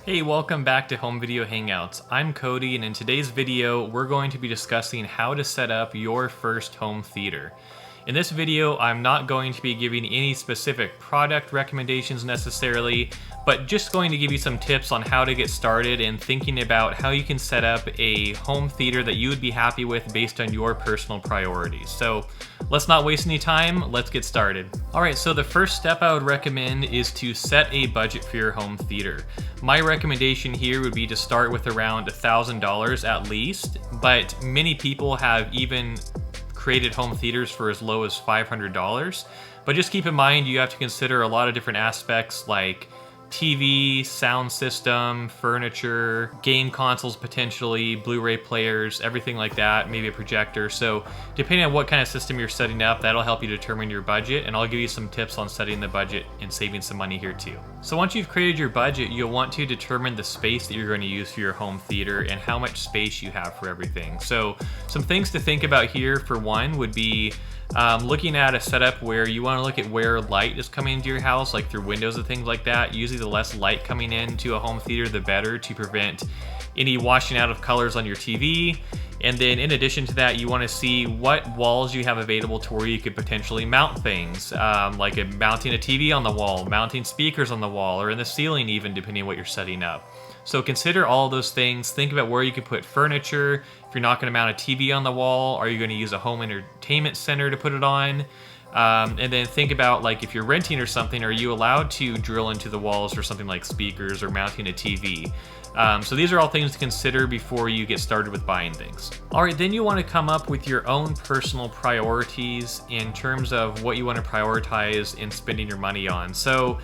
Hey, welcome back to Home Video Hangouts. I'm Cody, and in today's video, we're going to be discussing how to set up your first home theater. In this video, I'm not going to be giving any specific product recommendations necessarily, but just going to give you some tips on how to get started and thinking about how you can set up a home theater that you would be happy with based on your personal priorities. So let's not waste any time, let's get started. Alright, so the first step I would recommend is to set a budget for your home theater. My recommendation here would be to start with around $1,000 at least, but many people have even created home theaters for as low as $500. But just keep in mind you have to consider a lot of different aspects like TV, sound system, furniture, game consoles potentially, Blu-ray players, everything like that, maybe a projector. So depending on what kind of system you're setting up, that'll help you determine your budget, and I'll give you some tips on setting the budget and saving some money here too. So once you've created your budget, you'll want to determine the space that you're going to use for your home theater and how much space you have for everything. So some things to think about here for one would be looking at a setup where you want to look at where light is coming into your house, like through windows and things like that. Usually the less light coming into a home theater, the better, to prevent any washing out of colors on your TV. And then in addition to that, you want to see what walls you have available to where you could potentially mount things, like mounting a TV on the wall, mounting speakers on the wall, or in the ceiling even, depending on what you're setting up. So consider all those things. Think about where you could put furniture. If you're not going to mount a TV on the wall, are you going to use a home entertainment center to put it on? And then think about, like, if you're renting or something, are you allowed to drill into the walls for something like speakers or mounting a TV? So these are all things to consider before you get started with buying things. All right, then you want to come up with your own personal priorities in terms of what you want to prioritize in spending your money on. So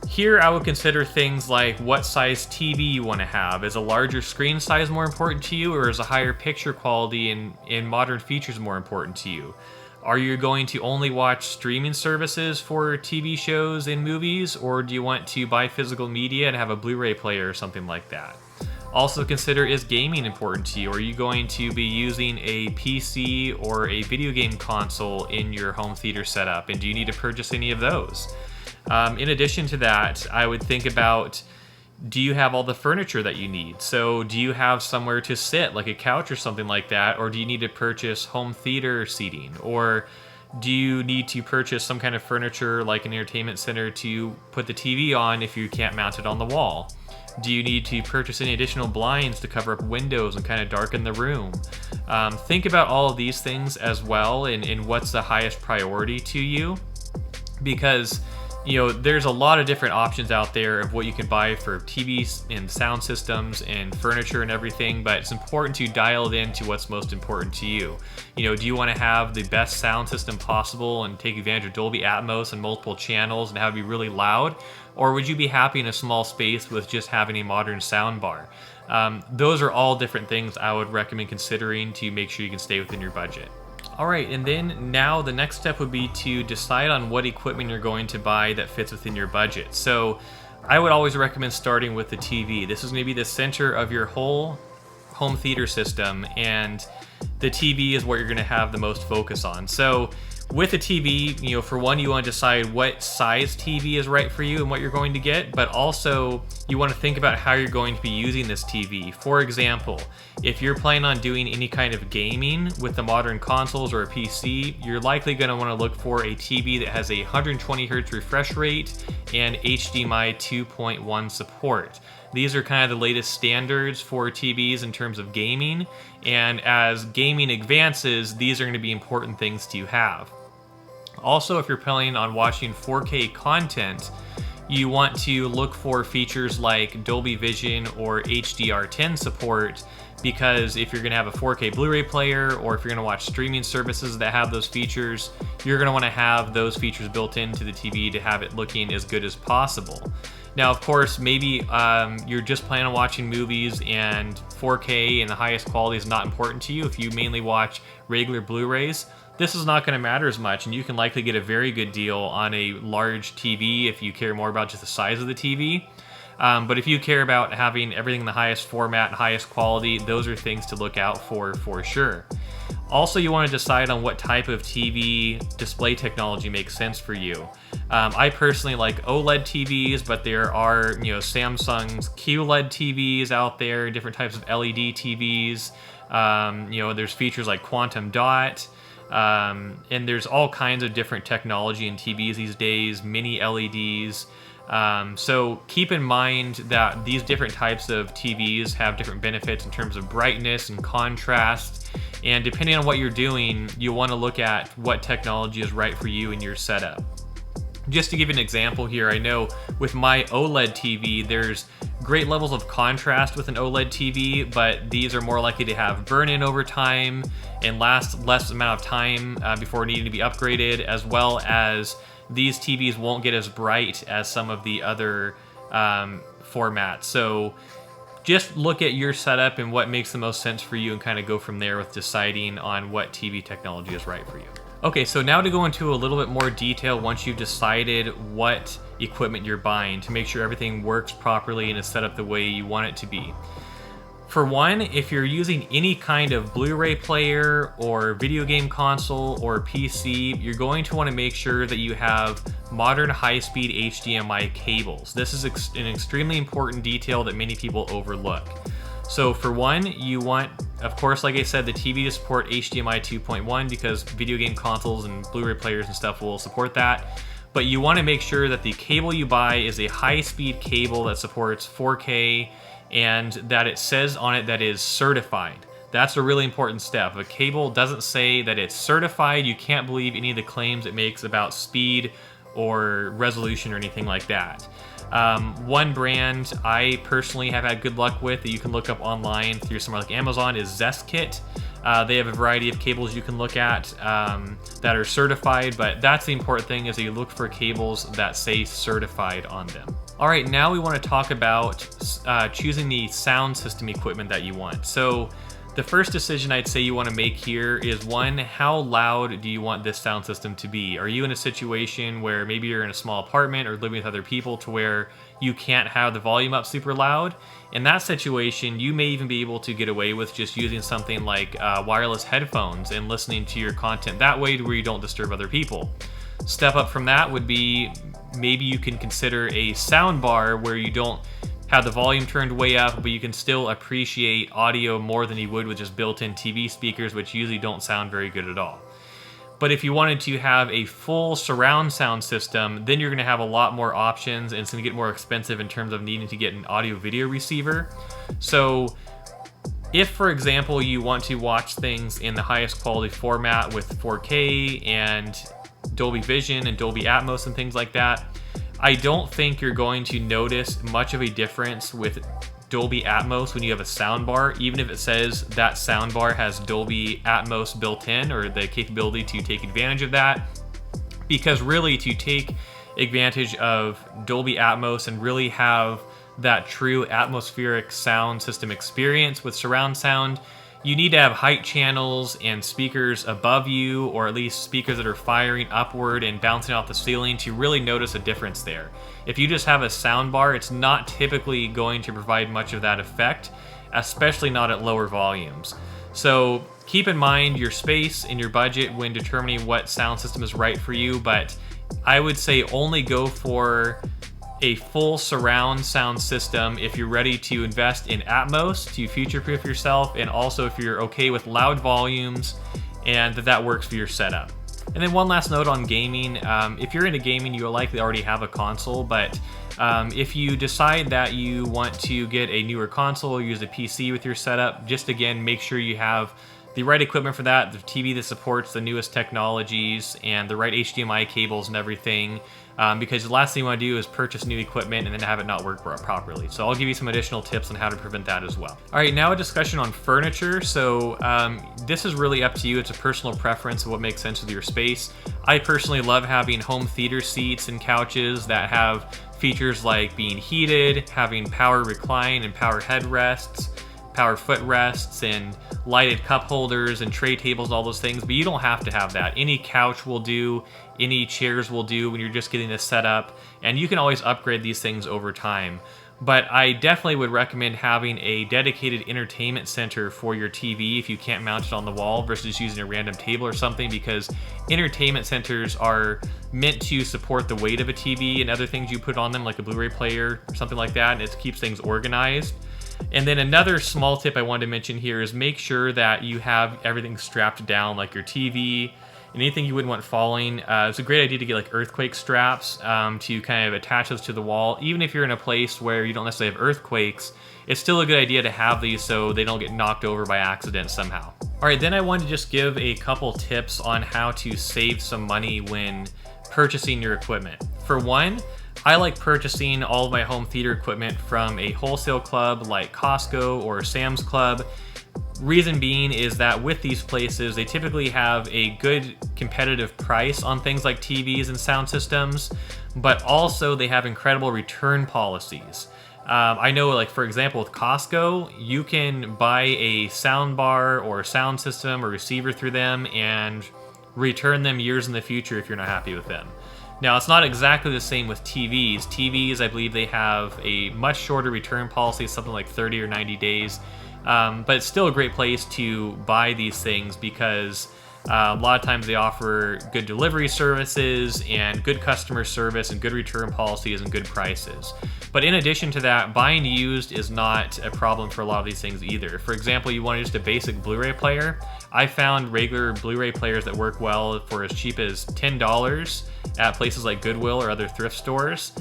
here I would consider things like what size TV you want to have. Is a larger screen size more important to you, or is a higher picture quality and modern features more important to you? Are you going to only watch streaming services for TV shows and movies, or do you want to buy physical media and have a Blu-ray player or something like that? Also consider, is gaming important to you? Are you going to be using a PC or a video game console in your home theater setup, and do you need to purchase any of those? In addition to that, I would think about, do you have all the furniture that you need? So do you have somewhere to sit, like a couch or something like that? Or do you need to purchase home theater seating? Or do you need to purchase some kind of furniture like an entertainment center to put the TV on if you can't mount it on the wall? Do you need to purchase any additional blinds to cover up windows and kind of darken the room? Think about all of these things as well, and what's the highest priority to you, because there's a lot of different options out there of what you can buy for TVs and sound systems and furniture and everything, but it's important to dial it into what's most important to you. Do you want to have the best sound system possible and take advantage of Dolby Atmos and multiple channels and have it be really loud? Or would you be happy in a small space with just having a modern sound bar? Those are all different things I would recommend considering to make sure you can stay within your budget. All right, and then now the next step would be to decide on what equipment you're going to buy that fits within your budget. So I would always recommend starting with the TV. This is going to be the center of your whole home theater system, and the TV is what you're going to have the most focus on. So with the TV, for one, you want to decide what size TV is right for you and what you're going to get, but also you want to think about how you're going to be using this TV. For example, if you're planning on doing any kind of gaming with the modern consoles or a PC, you're likely going to want to look for a TV that has a 120 Hz refresh rate and HDMI 2.1 support. These are kind of the latest standards for TVs in terms of gaming, and as gaming advances, these are going to be important things to have. Also, if you're planning on watching 4K content, you want to look for features like Dolby Vision or HDR10 support, because if you're going to have a 4K Blu-ray player, or if you're going to watch streaming services that have those features, you're going to want to have those features built into the TV to have it looking as good as possible. Now, of course, maybe you're just planning on watching movies and 4K and the highest quality is not important to you. If you mainly watch regular Blu-rays, this is not going to matter as much, and you can likely get a very good deal on a large TV if you care more about just the size of the TV. But if you care about having everything in the highest format and highest quality, those are things to look out for sure. Also, you want to decide on what type of TV display technology makes sense for you. I personally like OLED TVs, but there are, Samsung's QLED TVs out there, different types of LED TVs. There's features like quantum dot, and there's all kinds of different technology in TVs these days, mini LEDs. So keep in mind that these different types of TVs have different benefits in terms of brightness and contrast, and depending on what you're doing, you'll want to look at what technology is right for you in your setup. Just to give you an example here, I know with my OLED TV, there's great levels of contrast with an OLED TV, but these are more likely to have burn-in over time and last less amount of time before needing to be upgraded, as well as these TVs won't get as bright as some of the other formats. So just look at your setup and what makes the most sense for you and kind of go from there with deciding on what TV technology is right for you. Okay, so now to go into a little bit more detail once you've decided what equipment you're buying to make sure everything works properly and is set up the way you want it to be. For one, if you're using any kind of Blu-ray player or video game console or PC, you're going to want to make sure that you have modern high-speed HDMI cables. This is an extremely important detail that many people overlook. So for one, you want, of course, like I said, the TV to support HDMI 2.1 because video game consoles and Blu-ray players and stuff will support that. But you want to make sure that the cable you buy is a high-speed cable that supports 4K and that it says on it that it is certified. That's a really important step. If a cable doesn't say that it's certified, you can't believe any of the claims it makes about speed or resolution or anything like that. One brand I personally have had good luck with that you can look up online through somewhere like Amazon is ZestKit. They have a variety of cables you can look at that are certified, but that's the important thing is that you look for cables that say certified on them. All right, now we want to talk about choosing the sound system equipment that you want. So the first decision I'd say you want to make here is one, how loud do you want this sound system to be? Are you in a situation where maybe you're in a small apartment or living with other people to where you can't have the volume up super loud? In that situation, you may even be able to get away with just using something like wireless headphones and listening to your content that way to where you don't disturb other people. Step up from that would be maybe you can consider a sound bar where you don't have the volume turned way up, but you can still appreciate audio more than you would with just built-in TV speakers, which usually don't sound very good at all. But if you wanted to have a full surround sound system, then you're going to have a lot more options, and it's going to get more expensive in terms of needing to get an audio-video receiver. So if, for example, you want to watch things in the highest quality format with 4K and Dolby Vision and Dolby Atmos and things like that, I don't think you're going to notice much of a difference with Dolby Atmos when you have a soundbar, even if it says that soundbar has Dolby Atmos built in or the capability to take advantage of that. Because really, to take advantage of Dolby Atmos and really have that true atmospheric sound system experience with surround sound, you need to have height channels and speakers above you, or at least speakers that are firing upward and bouncing off the ceiling to really notice a difference there. If you just have a sound bar, it's not typically going to provide much of that effect, especially not at lower volumes. So keep in mind your space and your budget when determining what sound system is right for you, but I would say only go for a full surround sound system if you're ready to invest in Atmos to future-proof yourself, and also if you're okay with loud volumes and that works for your setup. And then one last note on gaming. If you're into gaming, you'll likely already have a console, but if you decide that you want to get a newer console or use a PC with your setup, just again, make sure you have the right equipment for that, the TV that supports the newest technologies, and the right HDMI cables and everything, because the last thing you want to do is purchase new equipment and then have it not work properly. So I'll give you some additional tips on how to prevent that as well. All right, now a discussion on furniture. So this is really up to you. It's a personal preference of what makes sense with your space. I personally love having home theater seats and couches that have features like being heated, having power recline and power headrests, power footrests, and lighted cup holders and tray tables, all those things, but you don't have to have that. Any couch will do, any chairs will do when you're just getting this set up, and you can always upgrade these things over time. But I definitely would recommend having a dedicated entertainment center for your TV if you can't mount it on the wall versus using a random table or something, because entertainment centers are meant to support the weight of a TV and other things you put on them, like a Blu-ray player or something like that, and it keeps things organized. And then another small tip I wanted to mention here is make sure that you have everything strapped down, like your TV, anything you wouldn't want falling. It's a great idea to get like earthquake straps to kind of attach those to the wall. Even if you're in a place where you don't necessarily have earthquakes, it's still a good idea to have these so they don't get knocked over by accident somehow. All right, then I wanted to just give a couple tips on how to save some money when purchasing your equipment. For one, I like purchasing all of my home theater equipment from a wholesale club like Costco or Sam's Club. Reason being is that with these places, they typically have a good competitive price on things like TVs and sound systems, but also they have incredible return policies. I know, like for example, with Costco, you can buy a sound bar or sound system or receiver through them and return them years in the future if you're not happy with them. Now, it's not exactly the same with TVs. TVs, I believe they have a much shorter return policy, something like 30 or 90 days. But it's still a great place to buy these things because a lot of times they offer good delivery services and good customer service and good return policies and good prices. But in addition to that, buying used is not a problem for a lot of these things either. For example, you want just a basic Blu-ray player. I found regular Blu-ray players that work well for as cheap as $10 at places like Goodwill or other thrift stores.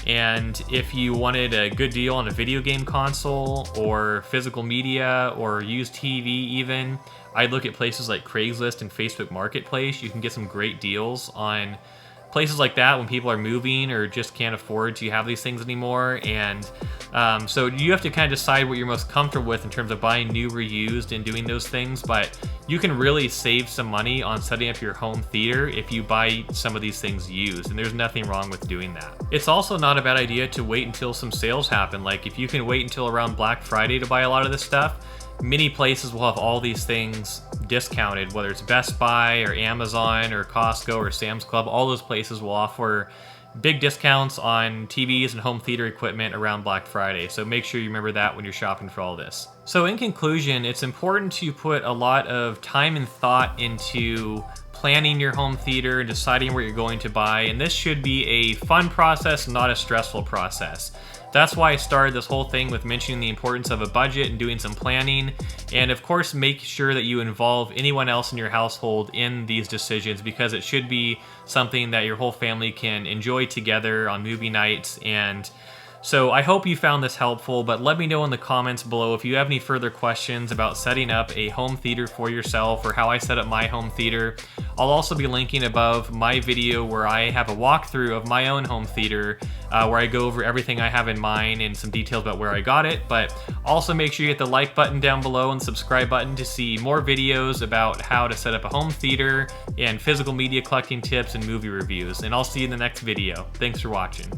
And if you wanted a good deal on a video game console or physical media or used TV even, I'd look at places like Craigslist and Facebook Marketplace. You can get some great deals on places like that when people are moving or just can't afford to have these things anymore. And so you have to kind of decide what you're most comfortable with in terms of buying new or used and doing those things. But you can really save some money on setting up your home theater if you buy some of these things used, and there's nothing wrong with doing that. It's also not a bad idea to wait until some sales happen. Like if you can wait until around Black Friday to buy a lot of this stuff, many places will have all these things discounted, whether it's Best Buy or Amazon or Costco or Sam's Club. All those places will offer big discounts on TVs and home theater equipment around Black Friday. So make sure you remember that when you're shopping for all this. So in conclusion, it's important to put a lot of time and thought into planning your home theater and deciding what you're going to buy. And this should be a fun process, not a stressful process. That's why I started this whole thing with mentioning the importance of a budget and doing some planning. And of course, make sure that you involve anyone else in your household in these decisions, because it should be something that your whole family can enjoy together on movie nights. And so I hope you found this helpful, but let me know in the comments below if you have any further questions about setting up a home theater for yourself or how I set up my home theater. I'll also be linking above my video where I have a walkthrough of my own home theater where I go over everything I have in mind and some details about where I got it. But also make sure you hit the like button down below and subscribe button to see more videos about how to set up a home theater and physical media collecting tips and movie reviews. And I'll see you in the next video. Thanks for watching.